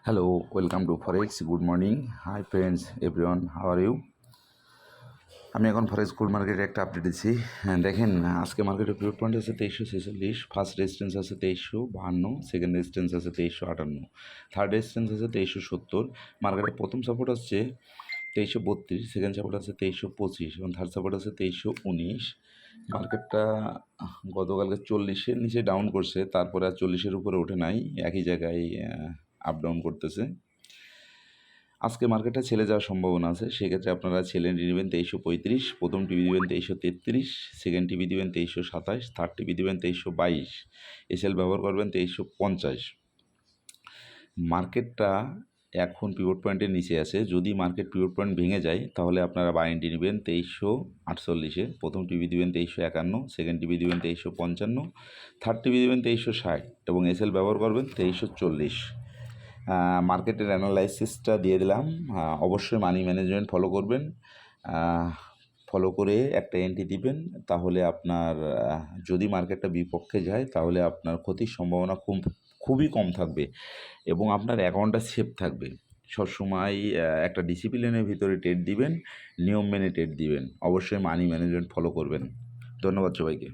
Hello, welcome to Forex. Good morning. Hi friends, everyone. How are you? আমি এখন ফরেক্স gold মার্কেটে একটা update দিচ্ছি। দেখেন আজকে মার্কেটের পিভট পয়েন্ট আছে 2346, ফার্স্ট রেজিস্ট্যান্স আছে 2352, সেকেন্ড রেজিস্ট্যান্স আছে 2358, থার্ড রেজিস্ট্যান্স আছে 2370। মার্কেটের প্রথম সাপোর্ট আসছে 2332, সেকেন্ড সাপোর্ট আছে 2325 এবং থার্ড সাপোর্ট আছে 2319। মার্কেটটা গতকালকে 40-এর নিচে ডাউন করছে, তারপরে আর 40-এর উপরে ওঠে নাই, একই জায়গায় আপ ডাউন করতেছে। আজকে মার্কেটটা ছেড়ে যাওয়ার সম্ভাবনা আছে, সেক্ষেত্রে আপনারা ছেলে নেবেন 2335, প্রথম টিভি দেবেন 2333, সেকেন্ড টিভি দেবেন 2327, থার্ড টিভি দেবেন 2322, এসএল ব্যবহার করবেন 2350। মার্কেটটা এখন পিভট পয়েন্টের নিচে আছে, যদি মার্কেট পিভট পয়েন্ট ভেঙে যায় তাহলে আপনারা বাই এন্ট্রি নেবেন 2348, প্রথম টিভি দেবেন 2351, সেকেন্ড টিভি দেবেন 2355, থার্ড টিভি দেবেন 2360 এবং এসএল ব্যবহার করবেন 2340। মার্কেটের অ্যানালাইসিসটা দিয়ে দিলাম। অবশ্যই মানি ম্যানেজমেন্ট ফলো করবেন, ফলো করে একটা এন্ট্রি দিবেন, তাহলে আপনার যদি মার্কেটটা বিপক্ষে যায় তাহলে আপনার ক্ষতির সম্ভাবনা খুবই কম থাকবে এবং আপনার অ্যাকাউন্টটা সেফ থাকবে। সবসময় একটা ডিসিপ্লিনের ভিতরে ট্রেড দিবেন, নিয়ম মেনে ট্রেড দিবেন, অবশ্যই মানি ম্যানেজমেন্ট ফলো করবেন। ধন্যবাদ সবাইকে।